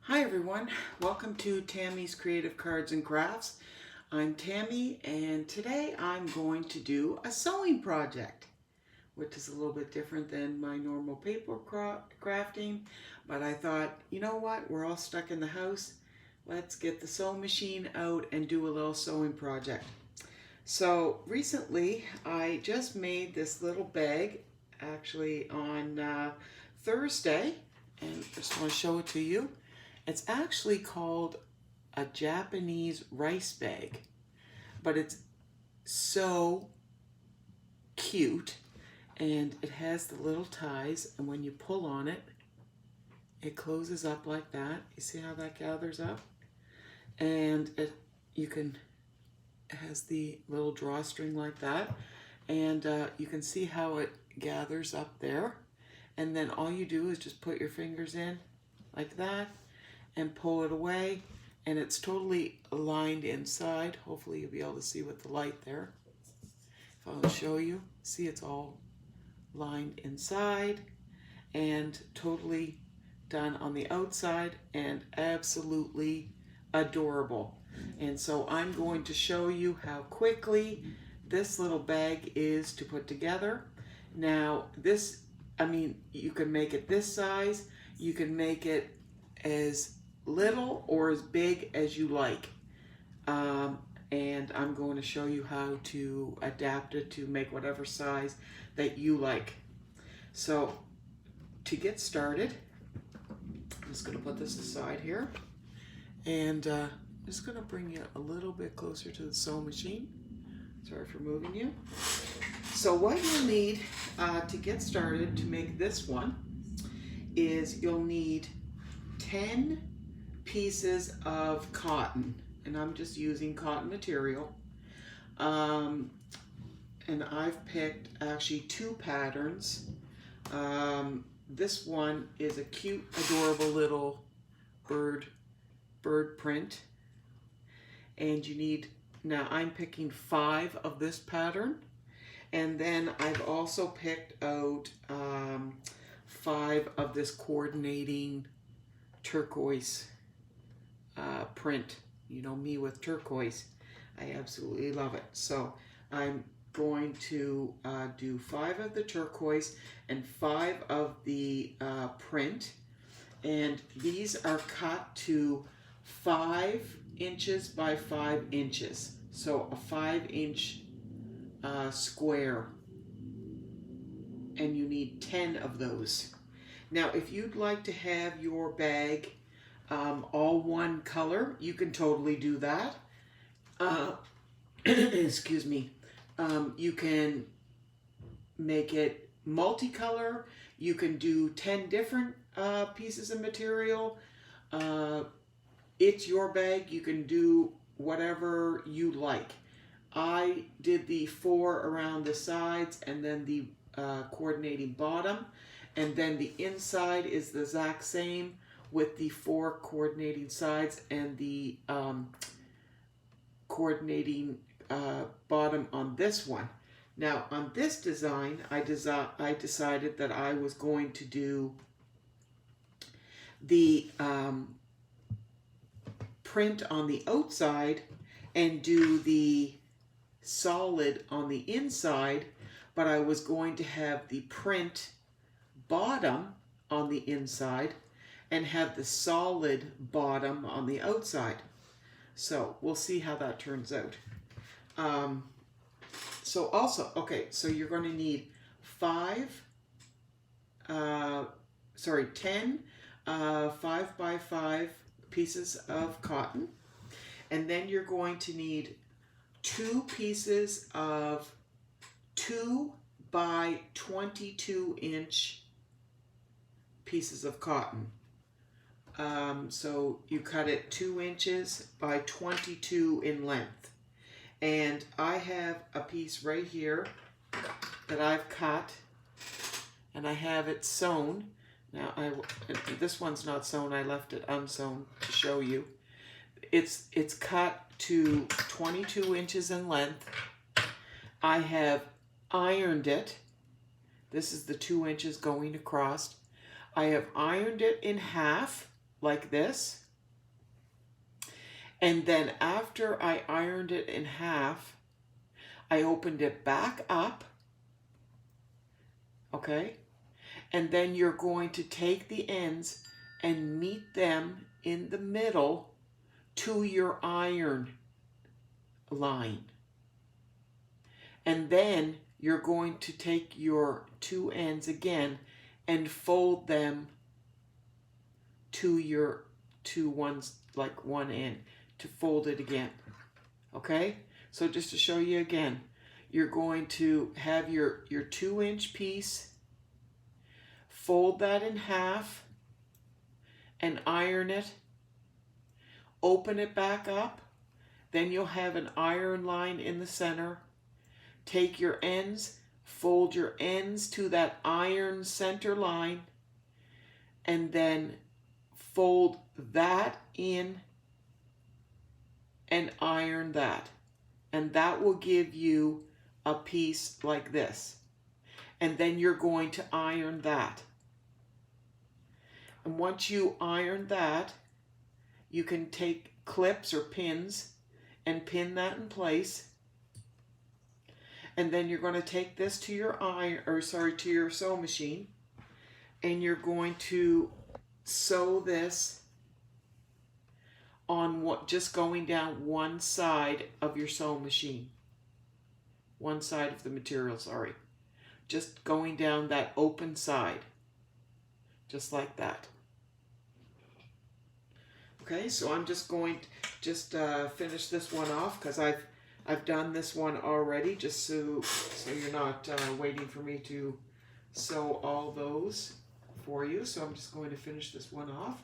Hi everyone, welcome to Tammy's Creative Cards and Crafts. I'm Tammy and today I'm going to do a sewing project, which is a little bit different than my normal paper crafting, but I thought, you know what, we're all stuck in the house. Let's get the sewing machine out and do a little sewing project. So recently I just made this little bag actually on Thursday, and I just want to show it to you. It's actually called a Japanese rice bag, but it's so cute, and it has the little ties, and when you pull on it, it closes up like that. You see how that gathers up? And it has the little drawstring like that, and you can see how it gathers up there, and then all you do is just put your fingers in like that and pull it away, and it's totally aligned inside. Hopefully you'll be able to see with the light there. If I'll show you, see, it's all lined inside and totally done on the outside and absolutely adorable. And so I'm going to show you how quickly this little bag is to put together. Now this, you can make it this size, you can make it as little or as big as you like. And I'm going to show you how to adapt it to make whatever size that you like. So to get started, I'm just going to put this aside here, and I'm just going to bring you a little bit closer to the sewing machine. Sorry for moving you. So what you'll need to get started to make this one is you'll need 10 pieces of cotton, and I'm just using cotton material, and I've picked actually 2 patterns. This one is a cute, adorable little bird print, and you need, now I'm picking 5 of this pattern, and then I've also picked out 5 of this coordinating turquoise print. You know me with turquoise, I absolutely love it. So I'm going to do 5 of the turquoise and 5 of the print, and these are cut to 5 inches by 5 inches, so a 5-inch square, and you need 10 of those. Now if you'd like to have your bag all one color, you can totally do that. Excuse me. You can make it multicolor. You can do 10 different pieces of material. It's your bag. You can do whatever you like. I did the 4 around the sides and then the coordinating bottom, and then the inside is the exact same with the 4 coordinating sides and the coordinating bottom on this one. Now on this design, I decided that I was going to do the print on the outside and do the solid on the inside, but I was going to have the print bottom on the inside and have the solid bottom on the outside. So we'll see how that turns out. So also, okay, so you're going to need 10 5 by 5 pieces of cotton, and then you're going to need 2 pieces of 2 by 22 inch pieces of cotton. So you cut it 2 inches by 22 in length. And I have a piece right here that I've cut, and I have it sewn. Now this one's not sewn, I left it unsewn to show you. It's cut to 22 inches in length. I have ironed it. This is the 2 inches going across. I have ironed it in half, like this. And then after I ironed it in half, I opened it back up, okay? And then you're going to take the ends and meet them in the middle to your iron line. And then you're going to take your two ends again and fold them to your two ones, like one end, to fold it again. Okay? So just to show you again, you're going to have your 2-inch piece, fold that in half and iron it, open it back up, then you'll have an iron line in the center. Take your ends, fold your ends to that iron center line, and then fold that in and iron that. And that will give you a piece like this. And then you're going to iron that. And once you iron that, you can take clips or pins and pin that in place. And then you're going to take this to your to your sewing machine, and you're going to sew this on just going down one side of your sewing machine. One side of the material, sorry. Just going down that open side. Just like that. Okay, so I'm just going to finish this one off because I've done this one already, just so you're not waiting for me to sew all those for you. So I'm just going to finish this one off.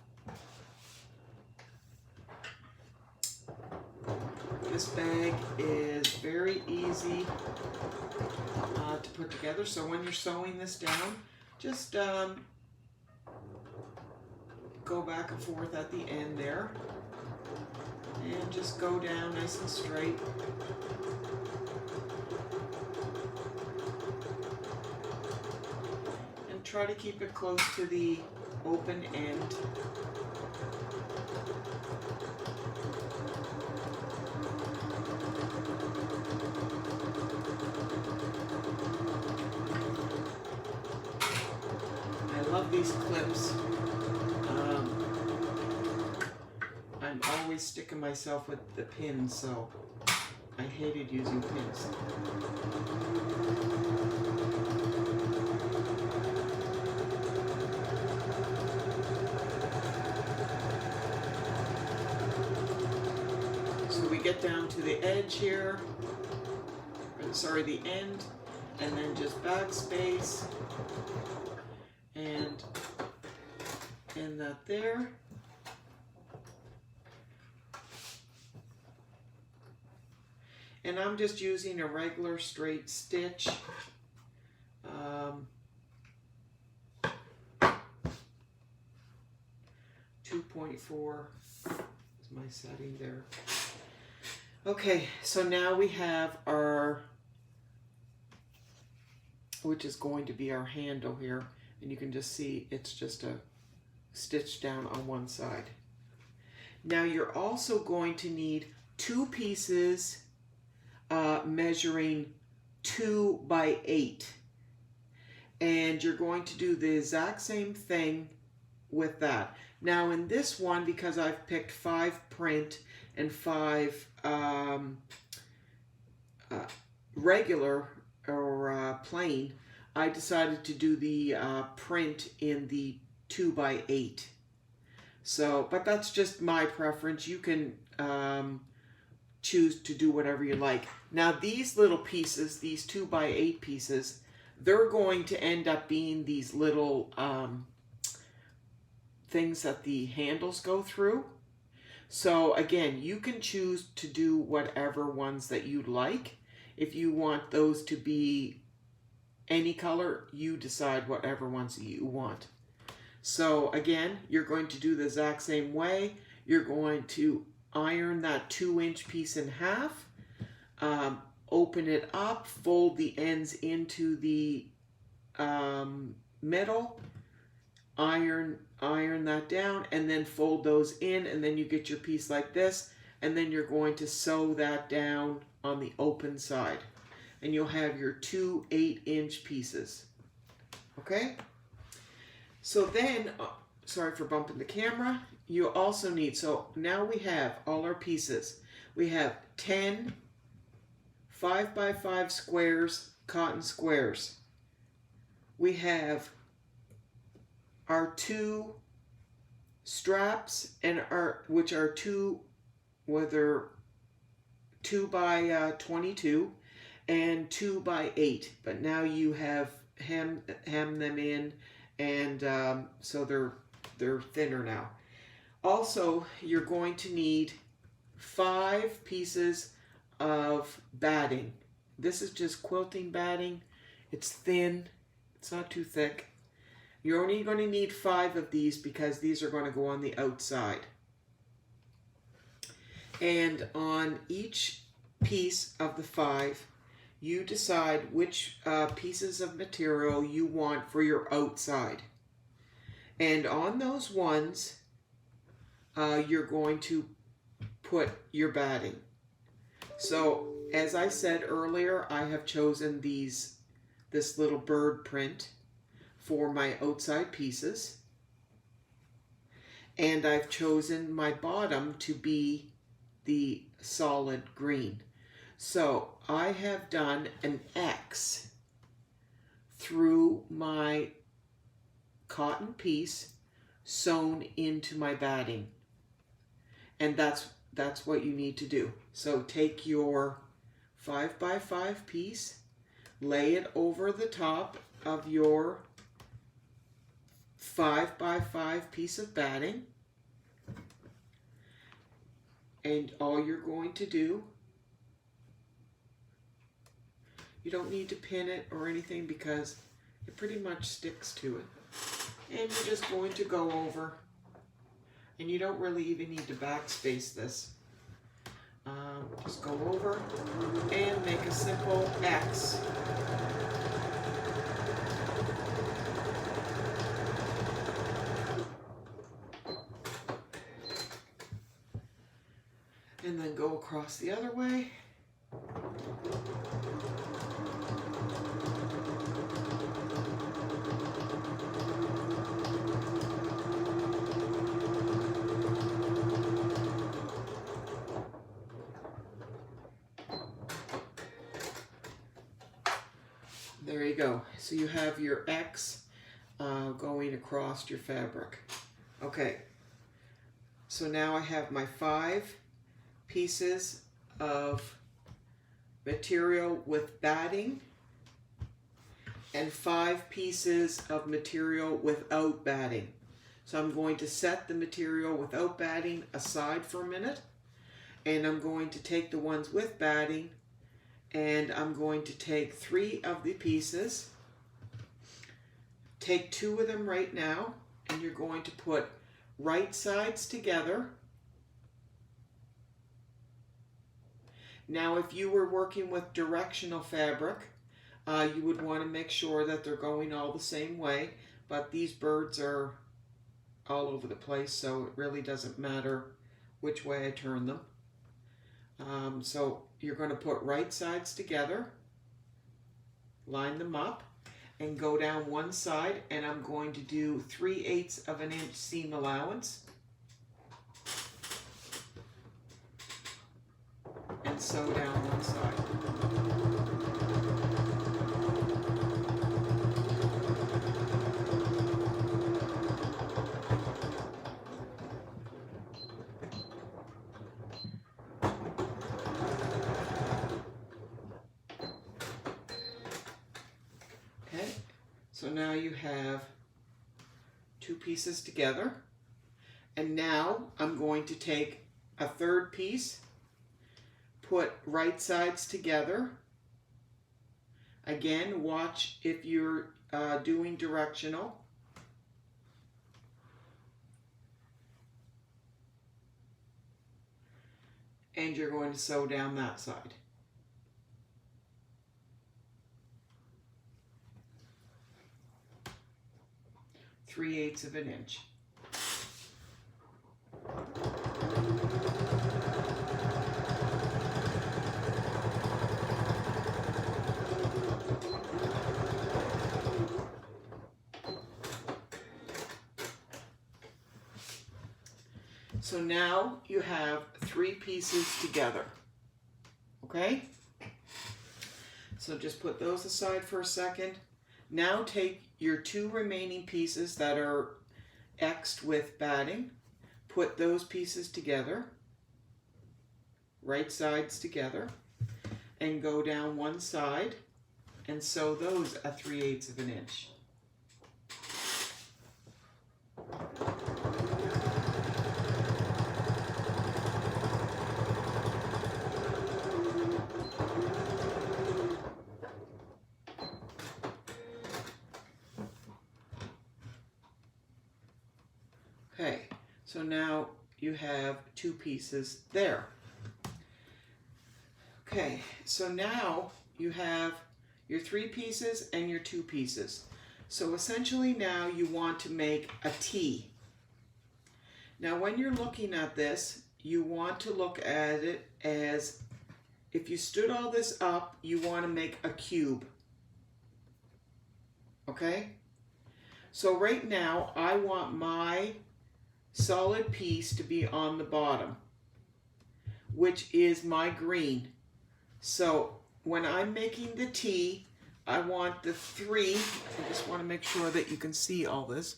This bag is very easy to put together. So when you're sewing this down, just go back and forth at the end there. And just go down nice and straight. And try to keep it close to the open end. I love these clips. I'm always sticking myself with the pins, so I hated using pins. So we get down to the edge here, sorry, the end, and then just backspace and end that there. And I'm just using a regular straight stitch. 2.4 is my setting there. Okay, so now we have our, which is going to be our handle here. And you can just see it's just a stitch down on one side. Now you're also going to need 2 pieces measuring 2 by 8, and you're going to do the exact same thing with that. Now in this one, because I've picked 5 print and 5 regular or plain, I decided to do the print in the 2 by 8. So, but that's just my preference. You can choose to do whatever you like. Now these little pieces, these 2 by 8 pieces, they're going to end up being these little things that the handles go through. So again, you can choose to do whatever ones that you like. If you want those to be any color, you decide whatever ones you want. So again, you're going to do the exact same way. You're going to iron that 2-inch piece in half, open it up, fold the ends into the middle, iron iron that down and then fold those in, and then you get your piece like this, and then you're going to sew that down on the open side, and you'll have your two 8-inch pieces. Okay, so then sorry for bumping the camera. You also need, so now we have all our pieces. We have 10 5x5 squares, cotton squares. We have our two straps, and which are whether 2 by 22 and 2 by 8. But now you have hem them in, and so they're thinner now. Also, you're going to need 5 pieces of batting. This is just quilting batting. It's thin. It's not too thick. You're only going to need 5 of these because these are going to go on the outside. And on each piece of the 5, you decide which pieces of material you want for your outside. And on those ones, you're going to put your batting. So, as I said earlier, I have chosen this little bird print for my outside pieces. And I've chosen my bottom to be the solid green. So, I have done an X through my cotton piece sewn into my batting. And that's what you need to do. So take your 5x5 piece, lay it over the top of your 5x5 piece of batting, and all you're going to do, you don't need to pin it or anything because it pretty much sticks to it. And you're just going to go over, and you don't really even need to backspace this. Just go over and make a simple X. And then go across the other way. There you go. So you have your X going across your fabric. Okay. So now I have my 5 pieces of material with batting and 5 pieces of material without batting. So I'm going to set the material without batting aside for a minute, and I'm going to take the ones with batting, and I'm going to take 3 of the pieces, take 2 of them right now, and you're going to put right sides together. Now, if you were working with directional fabric, you would want to make sure that they're going all the same way, but these birds are all over the place, so it really doesn't matter which way I turn them. So you're going to put right sides together, line them up, and go down one side, and I'm going to do 3/8 of an inch seam allowance. And sew down one side. Okay, so now you have 2 pieces together, and now I'm going to take a 3rd piece, put right sides together. Again, watch if you're doing directional. And you're going to sew down that side. 3/8 of an inch. So now you have 3 pieces together, okay? So just put those aside for a second. Now take your 2 remaining pieces that are X'd with batting, put those pieces together, right sides together, and go down one side and sew those at 3/8 of an inch. Okay, so now you have 2 pieces there. Okay, so now you have your 3 pieces and your 2 pieces. So essentially now you want to make a T. Now when you're looking at this, you want to look at it as, if you stood all this up, you want to make a cube. Okay? So right now I want my solid piece to be on the bottom, which is my green. So when I'm making the T, I want the 3, I just want to make sure that you can see all this.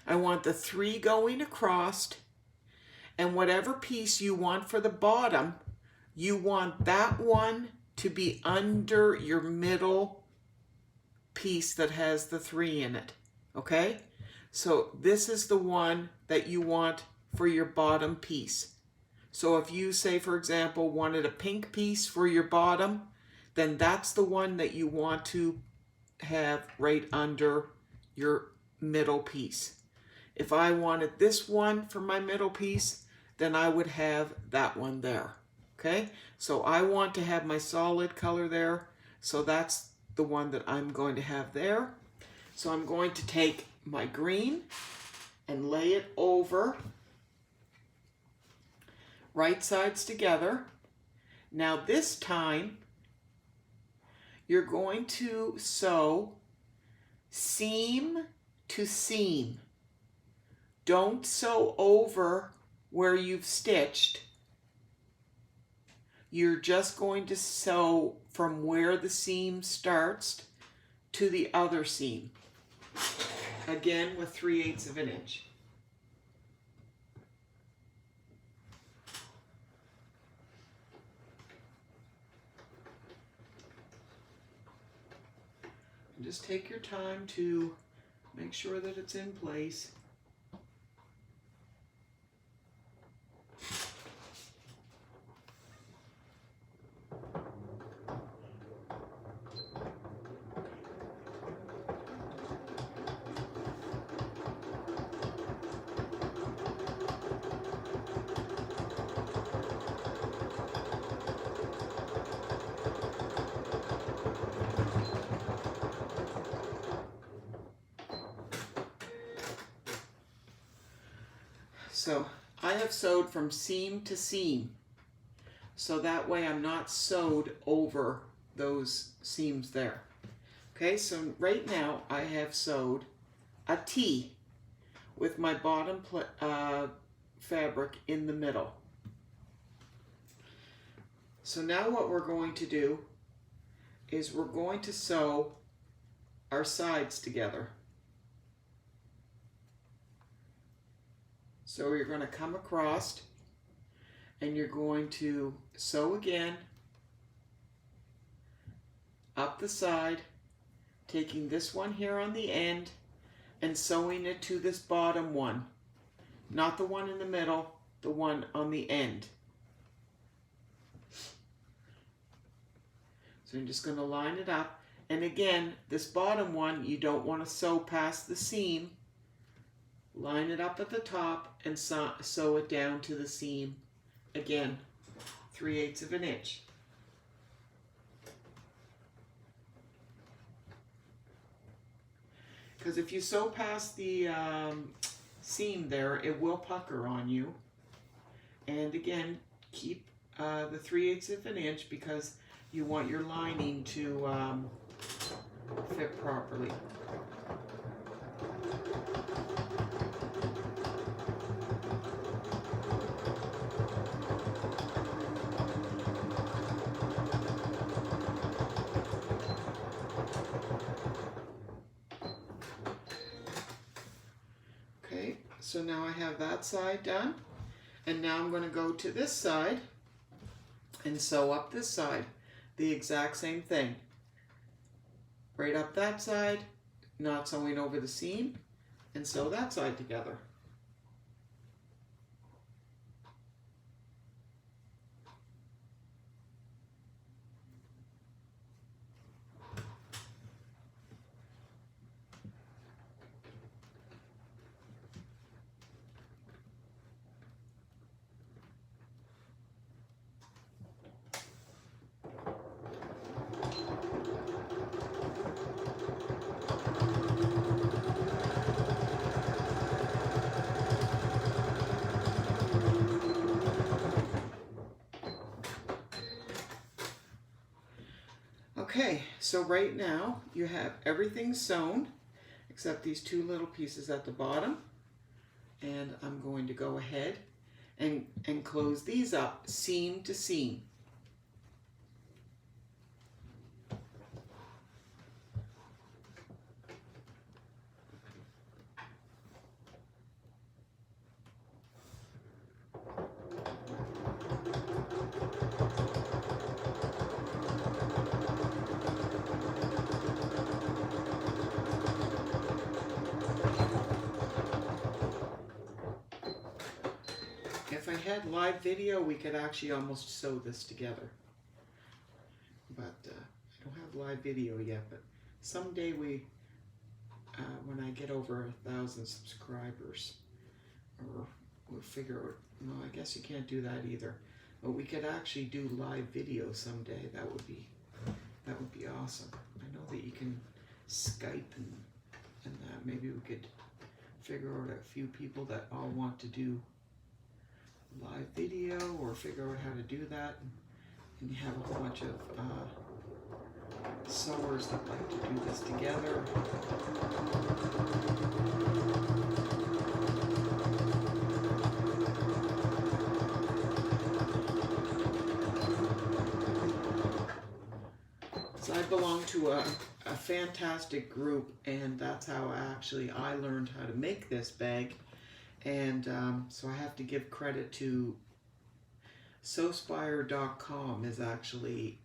I want the 3 going across, and whatever piece you want for the bottom, you want that one to be under your middle piece that has the 3 in it, okay? So this is the one that you want for your bottom piece. So if you say, for example, wanted a pink piece for your bottom, then that's the one that you want to have right under your middle piece. If I wanted this one for my middle piece, then I would have that one there. Okay? So I want to have my solid color there, so that's the one that I'm going to have there. So I'm going to take my green and lay it over, right sides together. Now this time you're going to sew seam to seam. Don't sew over where you've stitched. You're just going to sew from where the seam starts to the other seam. Again with 3/8 of an inch. And just take your time to make sure that it's in place. So I have sewed from seam to seam, so that way I'm not sewed over those seams there. Okay, so right now I have sewed a T with my bottom fabric in the middle. So now what we're going to do is we're going to sew our sides together. So you're going to come across and you're going to sew again up the side, taking this one here on the end and sewing it to this bottom one. Not the one in the middle, the one on the end. So I'm just going to line it up. And again, this bottom one, you don't want to sew past the seam. Line it up at the top and sew it down to the seam. Again, 3/8 of an inch. Because if you sew past the seam there, it will pucker on you. And again, keep the 3/8 of an inch because you want your lining to fit properly. So now I have that side done. And now I'm going to go to this side and sew up this side. The exact same thing. Right up that side, not sewing over the seam, and sew that side together. Okay, so right now you have everything sewn except these two little pieces at the bottom. And I'm going to go ahead and close these up seam to seam. If I had live video, we could actually almost sew this together. But I don't have live video yet, but someday when I get over 1,000 subscribers, or we'll figure out, no, I guess you can't do that either. But we could actually do live video someday. That would be awesome. I know that you can Skype and that. Maybe we could figure out a few people that all want to do live video, or figure out how to do that, and you have a whole bunch of sewers that like to do this together. So I belong to a fantastic group, and that's how I learned how to make this bag. And so I have to give credit to sewspire.com is actually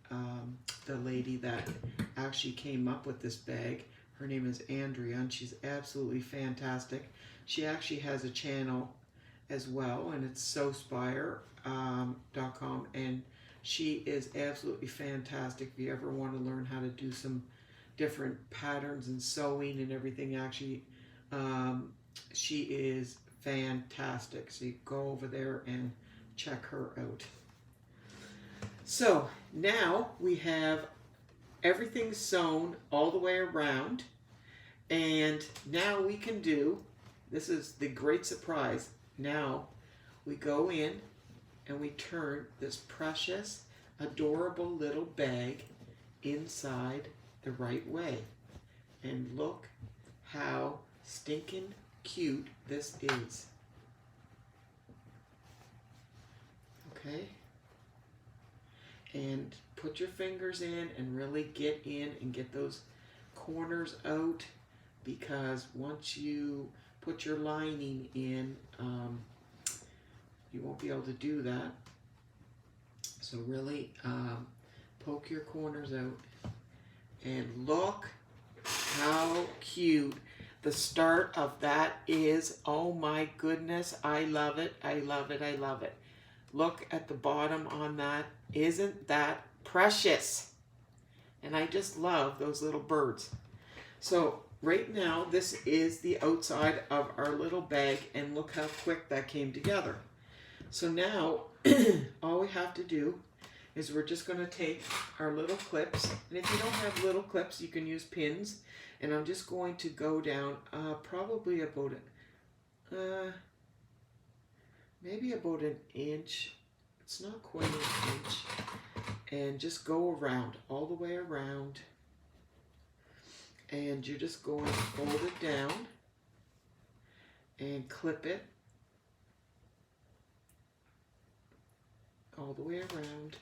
the lady that actually came up with this bag. Her name is Andrea, and she's absolutely fantastic. She actually has a channel as well, and it's sewspire.com, and she is absolutely fantastic. If you ever want to learn how to do some different patterns and sewing and everything, actually, she is fantastic. So you go over there and check her out. So now we have everything sewn all the way around, and now we can do, this is the great surprise, now we go in and we turn this precious, adorable little bag inside the right way. And look how stinking cute this is. Okay? And put your fingers in and really get in and get those corners out, because once you put your lining in, you won't be able to do that. So really poke your corners out, and look how cute the start of that is. Oh my goodness, I love it, I love it, I love it. Look at the bottom on that. Isn't that precious? And I just love those little birds. So right now, this is the outside of our little bag, and look how quick that came together. So now, all we have to do is we're just going to take our little clips, and if you don't have little clips, you can use pins, and I'm just going to go down probably about maybe about an inch. It's not quite an inch. And just go around, all the way around. And you're just going to fold it down and clip it all the way around.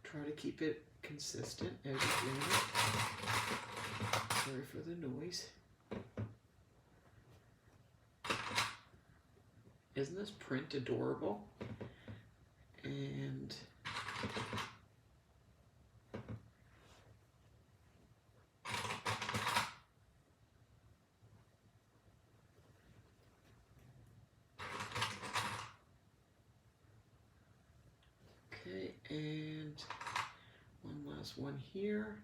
Try to keep it consistent as you're doing it. Sorry for the noise. Isn't this print adorable? And okay, and one last one here.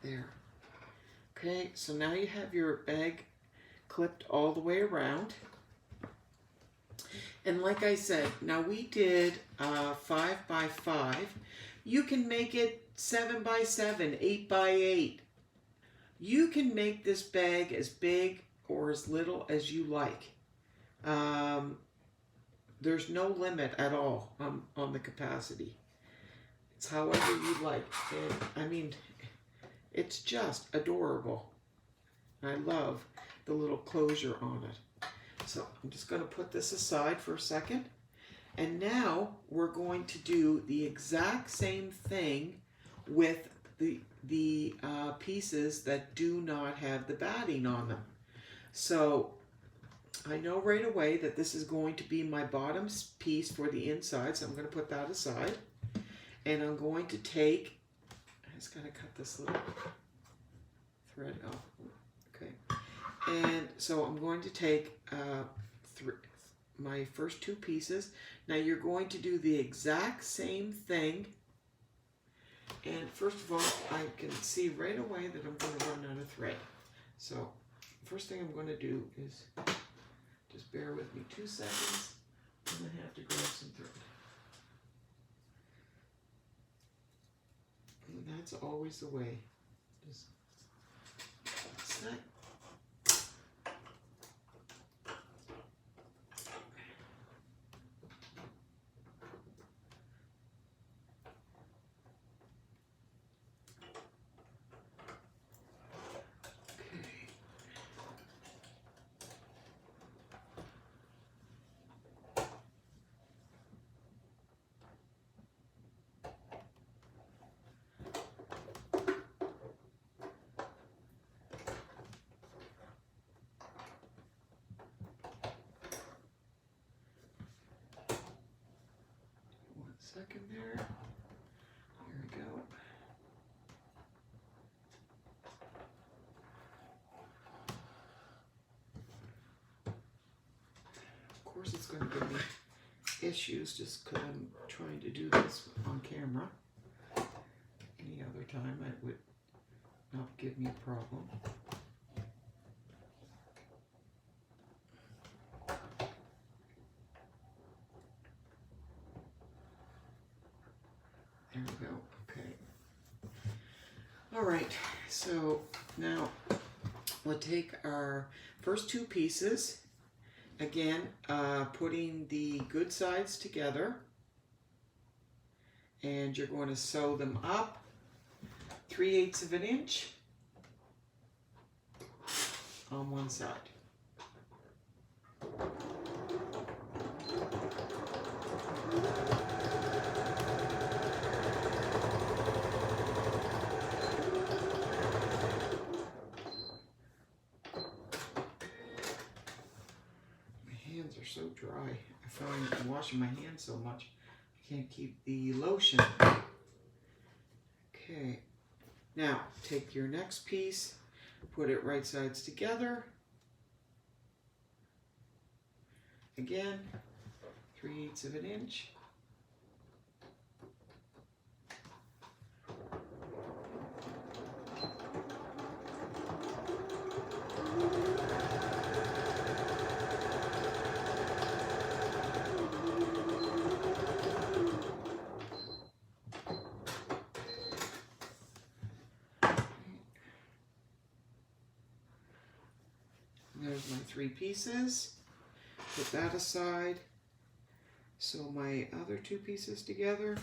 There. Okay, so now you have your bag clipped all the way around. And like I said, now we did 5 by 5. You can make it 7 by 7, 8 by 8. You can make this bag as big or as little as you like. There's no limit at all on the capacity. It's however you like. And, I mean, it's just adorable. I love the little closure on it. So I'm just going to put this aside for a second. And now we're going to do the exact same thing with the pieces that do not have the batting on them. So I know right away that this is going to be my bottom piece for the inside, so I'm going to put that aside. And I'm going to take, I just got to cut this little thread off. Okay. And so I'm going to take my first 2 pieces. Now you're going to do the exact same thing. And first of all, I can see right away that I'm going to run out of thread. So first thing I'm going to do is, just bear with me 2 seconds. I'm going to have to grab some thread. And that's always the way. Just set. Second there. Here we go. Of course it's going to give me issues just because I'm trying to do this on camera. Any other time it would not give me a problem. There we go. Okay. All right. So now we'll take our first 2 pieces. Again, putting the good sides together. And you're going to sew them up 3/8 of an inch on one side. So dry. I find I'm washing my hands so much I can't keep the lotion. Okay, now take your next piece, put it right sides together. Again, 3/8 of an inch. There's my 3 pieces. Put that aside. Sew my other 2 pieces together.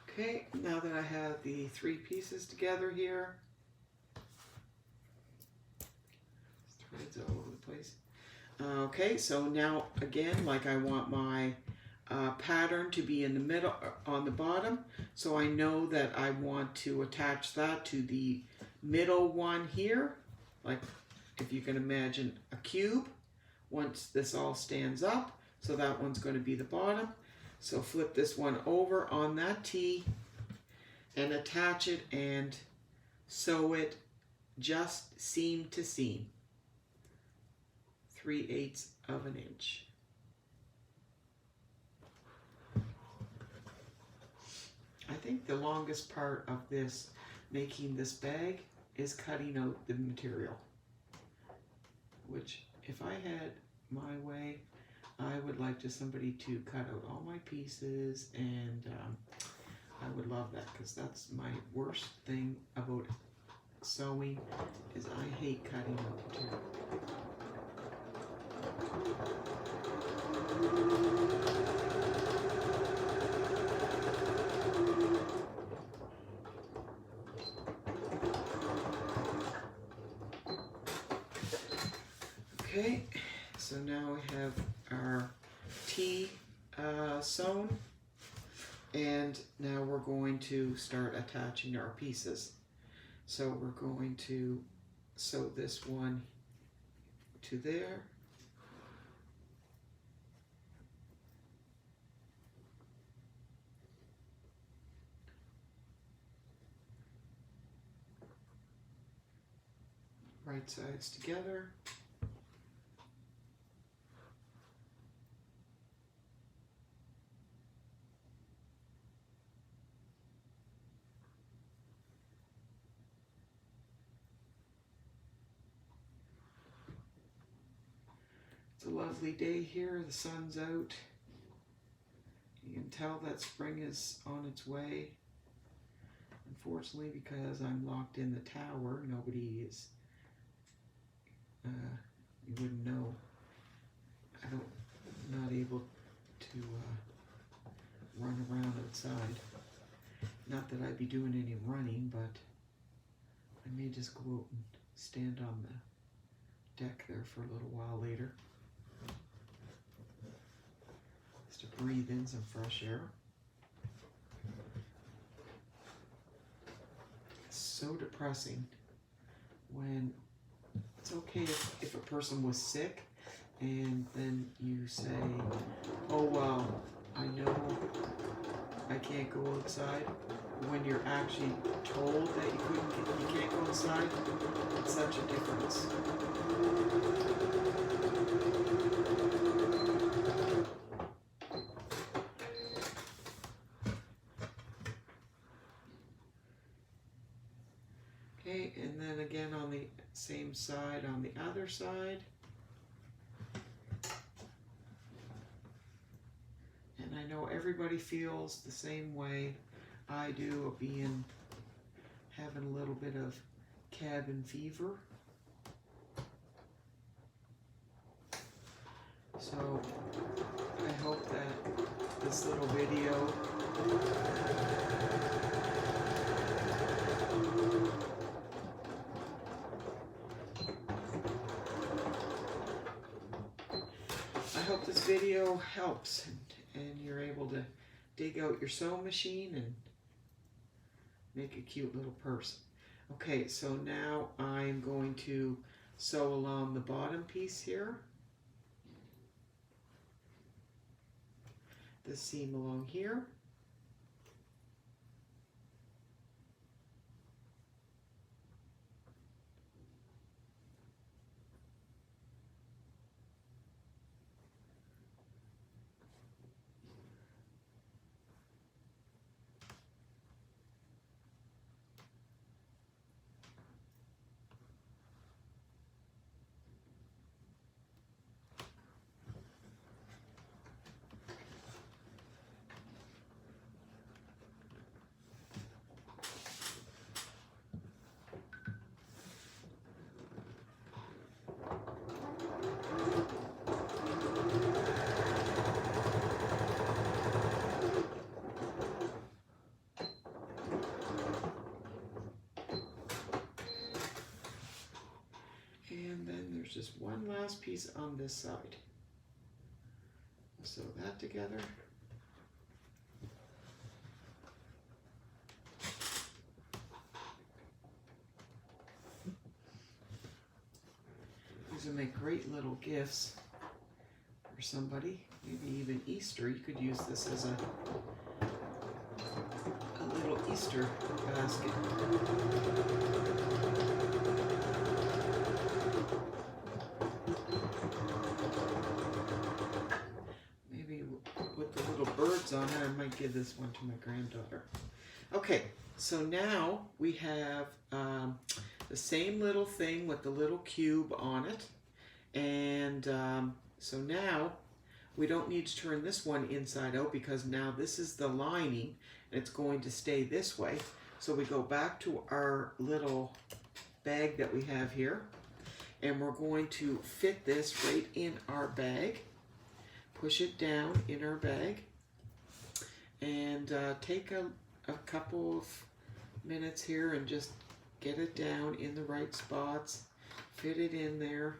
Okay, now that I have the 3 pieces together here, It's all over the place. Okay, so now again, like I want my pattern to be in the middle, on the bottom, so I know that I want to attach that to the middle one here, like if you can imagine a cube. Once this all stands up, so that one's going to be the bottom. So flip this one over on that T and attach it and sew it just seam to seam, 3/8 of an inch. I think the longest part of this, making this bag, is cutting out the material, which if I had my way, I would like just somebody to cut out all my pieces, and I would love that, because that's my worst thing about sewing, is I hate cutting out material. Okay, so now we have our T sewn, and now we're going to start attaching our pieces. So we're going to sew this one to there. Right sides together. It's a lovely day here, the sun's out. You can tell that spring is on its way. Unfortunately, because I'm locked in the tower, nobody is, you wouldn't know. I'm not able to run around outside. Not that I'd be doing any running, but I may just go out and stand on the deck there for a little while later. Just to breathe in some fresh air. It's so depressing when it's okay if a person was sick and then you say, oh well, I know I can't go outside, when you're actually told that you can't go outside. It's such a difference. Okay, and then again on the same side, on the other side. And I know everybody feels the same way I do, of having a little bit of cabin fever. So I hope that this little video helps, and you're able to dig out your sewing machine and make a cute little purse. Okay, so now I'm going to sew along the bottom piece here. The seam along here. just one last piece on this side. Sew that together. These will make great little gifts for somebody. Maybe even Easter. You could use this as a little Easter basket. Maybe with the little birds on it, I might give this one to my granddaughter. Okay, so now we have the same little thing with the little cube on it. And so now we don't need to turn this one inside out because now this is the lining and it's going to stay this way. So we go back to our little bag that we have here and we're going to fit this right in our bag. Push it down in our bag and take a couple of minutes here and just get it down in the right spots. Fit it in there.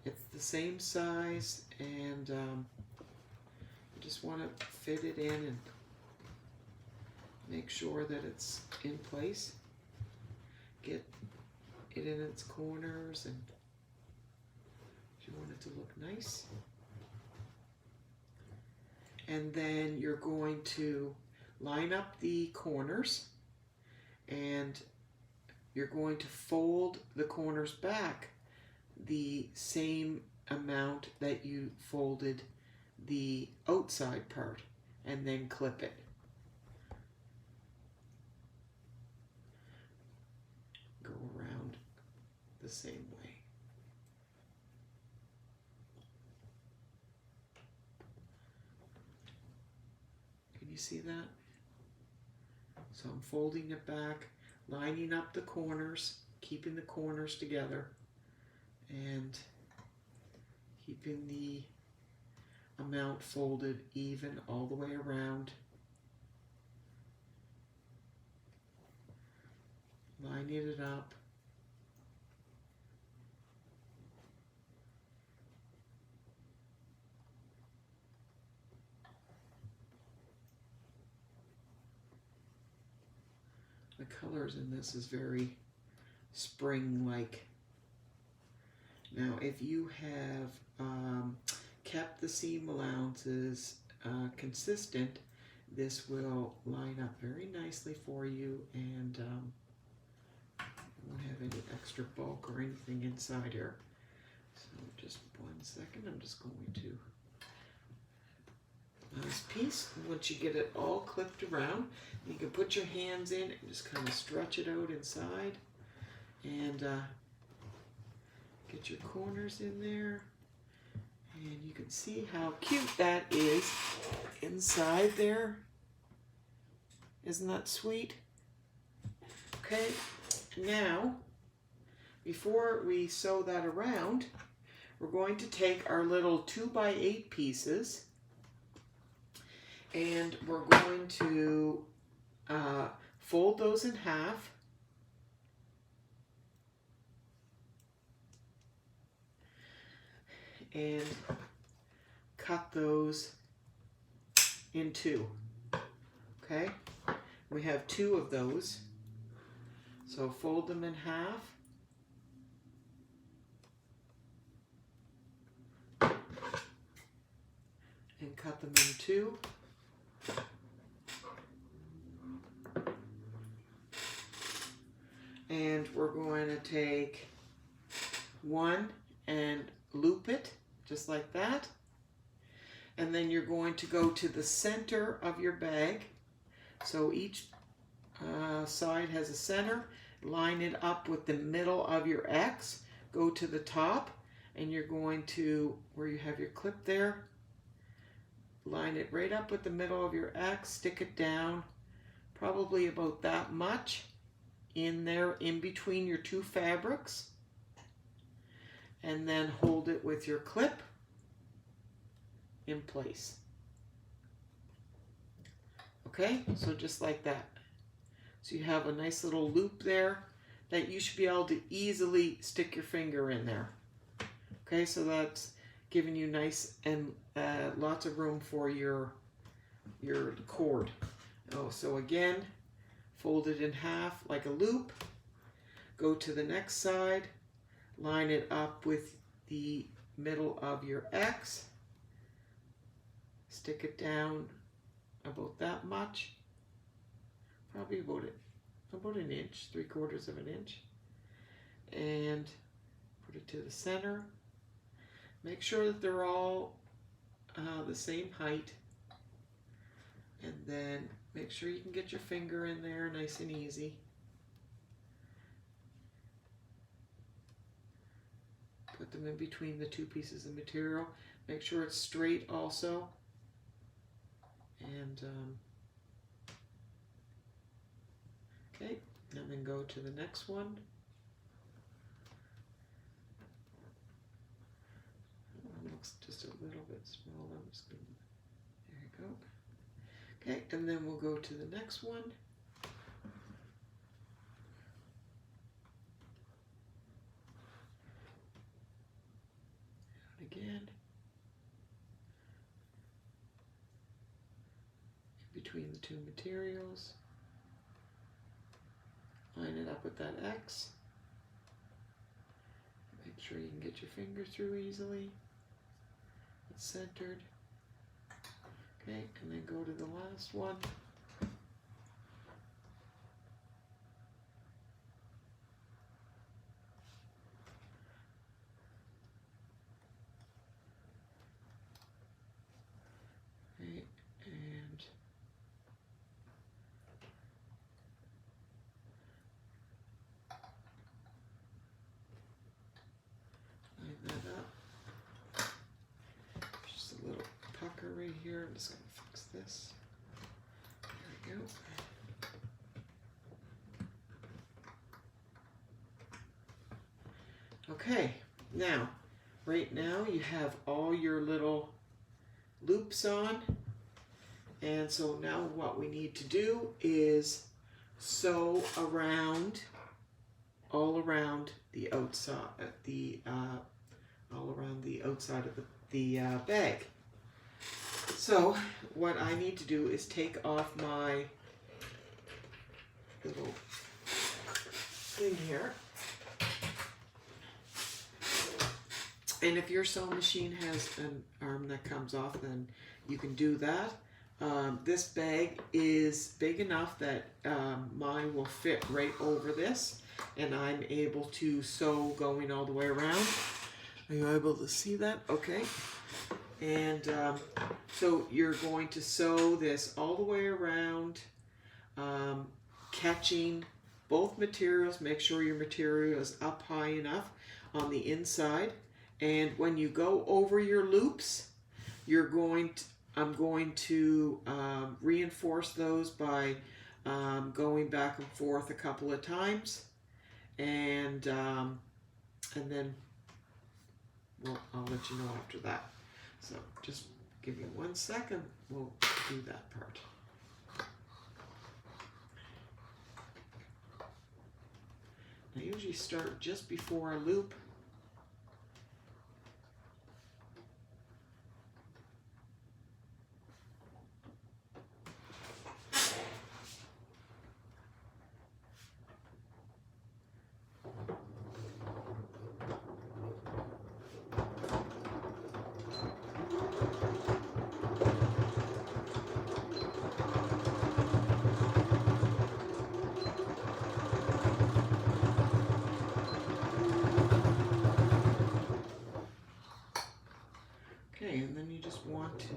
It's the same size and you just want to fit it in and make sure that it's in place. Get it in its corners and you want it to look nice. And then you're going to line up the corners and you're going to fold the corners back the same amount that you folded the outside part and then clip it. Go around the same way. Can you see that? So I'm folding it back, lining up the corners, keeping the corners together, and keeping the amount folded even all the way around. Lining it up. The colors in this is very spring-like. Now, if you have kept the seam allowances consistent, this will line up very nicely for you and won't have any extra bulk or anything inside here. So just 1 second, I'm just going to last piece. Once you get it all clipped around, you can put your hands in and just kind of stretch it out inside and get your corners in there. And you can see how cute that is inside there. Isn't that sweet? Okay, now before we sew that around, we're going to take our little 2x8 pieces and we're going to fold those in half. And cut those in two. Okay, we have 2 of those. So fold them in half. And cut them in 2. And we're going to take one and loop it just like that. And then you're going to go to the center of your bag. So each side has a center. Line it up with the middle of your X. Go to the top and you're going to, where you have your clip there, line it right up with the middle of your X. Stick it down probably about that much in there in between your 2 fabrics. And then hold it with your clip in place. Okay, so just like that. So you have a nice little loop there that you should be able to easily stick your finger in there. Okay, so that's giving you nice and lots of room for your cord. Oh, so again, fold it in half like a loop. Go to the next side, line it up with the middle of your X. Stick it down about that much, probably about an inch, 3/4 of an inch, and put it to the center. Make sure that they're all the same height, and then make sure you can get your finger in there nice and easy. Put them in between the two pieces of material. Make sure it's straight also. And okay, and then go to the next one. It looks just a little bit small. I'm just going to, there you go. Okay, and then we'll go to the next one. And again. Between the two materials. Line it up with that X. Make sure you can get your finger through easily. It's centered. Okay, and then go to the last one. Okay, and line that up. Just a little pucker right here. I'm just going to fix this. There we go. Okay, now, right now you have all your little loops on, and so now what we need to do is sew around, all around the outside, all around the outside of the bag. So what I need to do is take off my little thing here. And if your sewing machine has an arm that comes off, then you can do that. This bag is big enough that mine will fit right over this, and I'm able to sew going all the way around. Are you able to see that? Okay. And so you're going to sew this all the way around, catching both materials. Make sure your material is up high enough on the inside. And when you go over your loops, I'm going to reinforce those by going back and forth a couple of times, and then I'll let you know after that. So just give me 1 second. We'll do that part. I usually start just before a loop. And then you just want to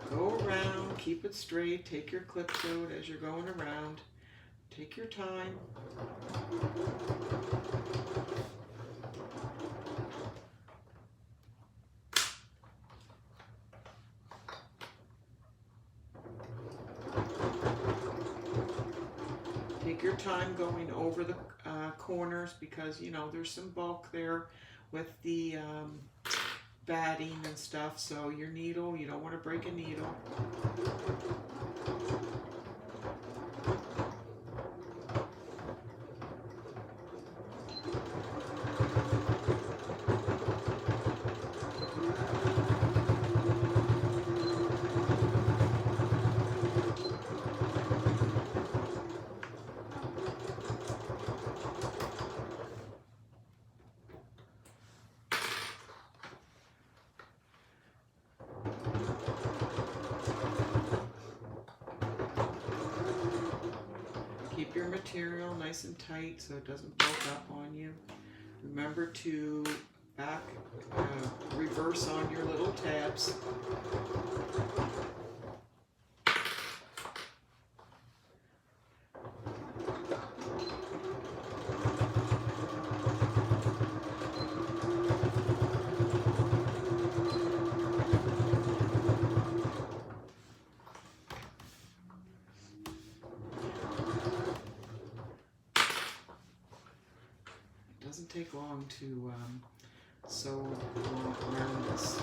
go around, keep it straight, take your clips out as you're going around, take your time. Take your time going over the corners, because you know there's some bulk there with the batting and stuff, so your needle, you don't want to break a needle. your material nice and tight so it doesn't bulk up on you. Remember to reverse on your little tabs. It doesn't take long to sew around this.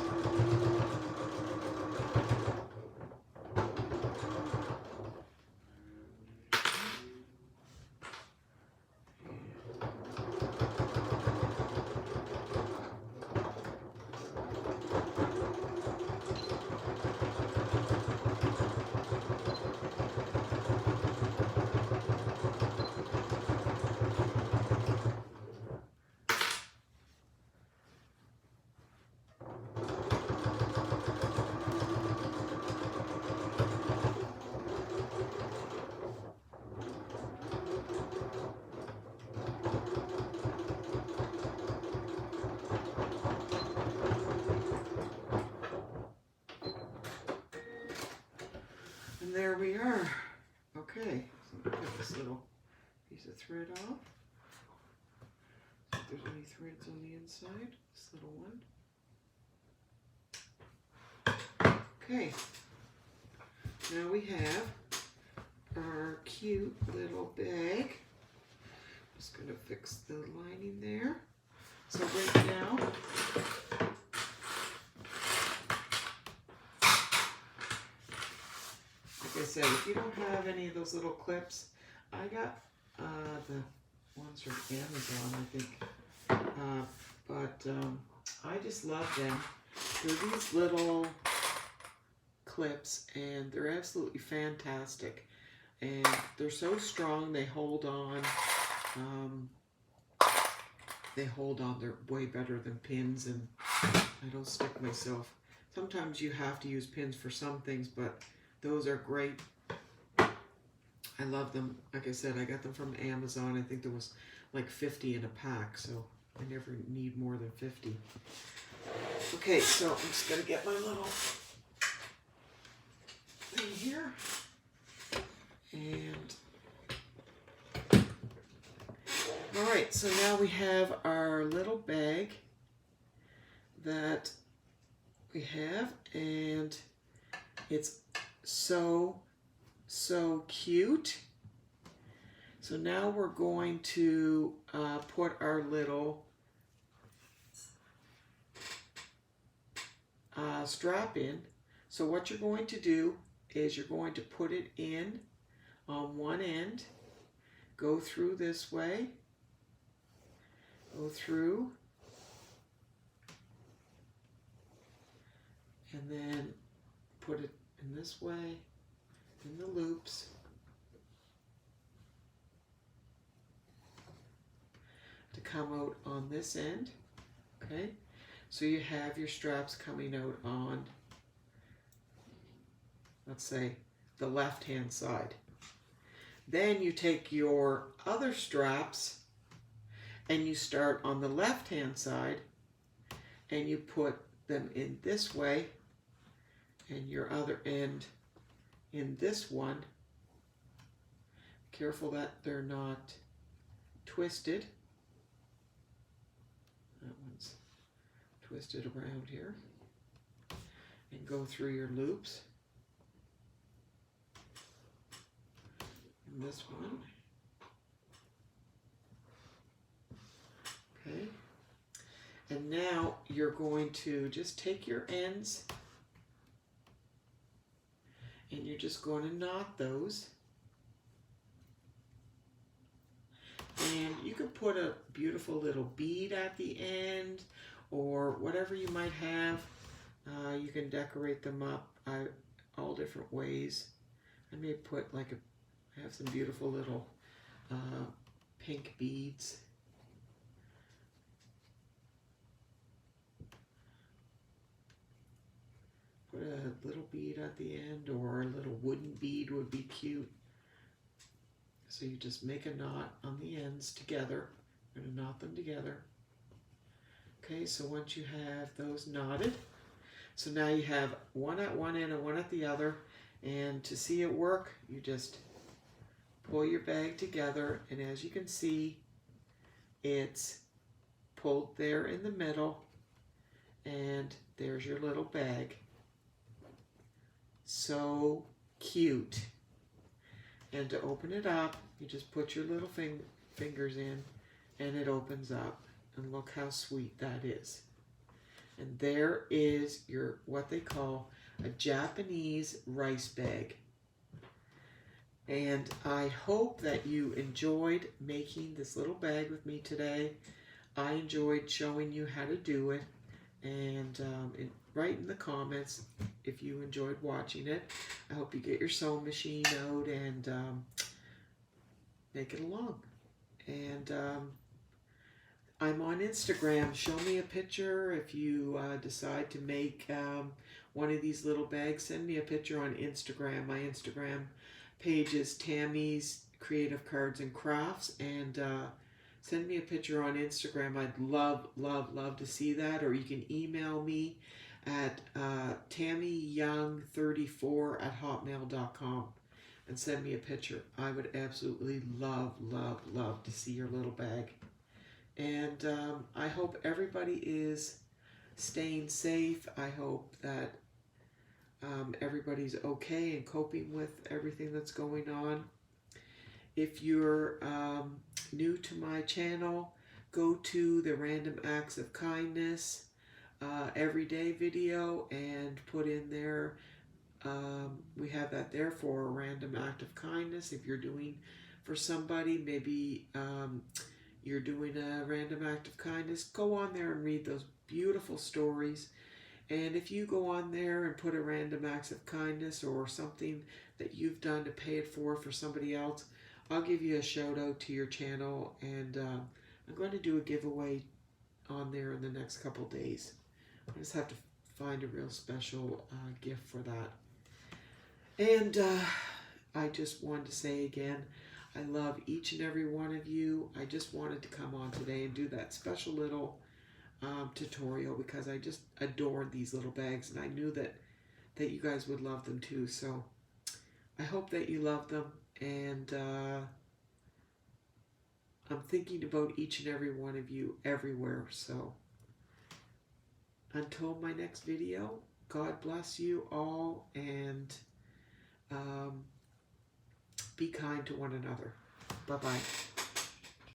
And there we are. Okay, so I'm gonna cut this little piece of thread off. See if there's any threads on the inside. This little one. Okay, now we have our cute little bag. Just gonna fix the lining there. So right now, like I said, if you don't have any of those little clips, I got the ones from Amazon, I think. I just love them. They're these little clips, and they're absolutely fantastic. And they're so strong, they hold on. They're way better than pins, and I don't stick myself. Sometimes you have to use pins for some things, but those are great. I love them. Like I said, I got them from Amazon. I think there was like 50 in a pack, so I never need more than 50. Okay, so I'm just gonna get my little thing here. And all right, so now we have our little bag that we have, and it's so cute. So now we're going to put our little strap in. So what you're going to do is you're going to put it in on one end, go through this way, go through, and then put it in this way, in the loops. To come out on this end, okay? So you have your straps coming out on, let's say, the left-hand side. Then you take your other straps and you start on the left-hand side and you put them in this way and your other end in this one. Careful that they're not twisted. That one's twisted around here. And go through your loops. And this one. Okay. And now you're going to just take your ends and you're just going to knot those. And you can put a beautiful little bead at the end or whatever you might have. You can decorate them up all different ways. I may put I have some beautiful little pink beads. Put a little bead at the end, or a little wooden bead would be cute. So you just make a knot on the ends together. We're going to knot them together. Okay, so once you have those knotted, so now you have one at one end and one at the other, and to see it work, you just pull your bag together, and as you can see, it's pulled there in the middle, and there's your little bag. So cute. And to open it up, you just put your little fingers in, and it opens up. And look how sweet that is. And there is your, what they call a Japanese rice bag. And I hope that you enjoyed making this little bag with me today. I enjoyed showing you how to do it. And write in the comments if you enjoyed watching it. I hope you get your sewing machine out and make it along. And I'm on Instagram. Show me a picture if you decide to make one of these little bags. Send me a picture on Instagram. My Instagram page is Tammy's Creative Cards and Crafts, and send me a picture on Instagram. I'd love, love, love to see that. Or you can email me at tammyyoung34@hotmail.com and send me a picture. I would absolutely love, love, love to see your little bag. And I hope everybody is staying safe. I hope that everybody's okay and coping with everything that's going on. If you're new to my channel, go to the Random Acts of Kindness everyday video and put in there, we have that there for a random act of kindness. If you're doing for somebody, maybe you're doing a random act of kindness, go on there and read those beautiful stories. And if you go on there and put a random acts of kindness or something that you've done to pay it for somebody else, I'll give you a shout out to your channel, and I'm going to do a giveaway on there in the next couple days. I just have to find a real special gift for that. And I just wanted to say again, I love each and every one of you. I just wanted to come on today and do that special little tutorial because I just adored these little bags, and I knew that you guys would love them too. So I hope that you love them, and I'm thinking about each and every one of you everywhere. So until my next video, God bless you all, and be kind to one another. Bye-bye.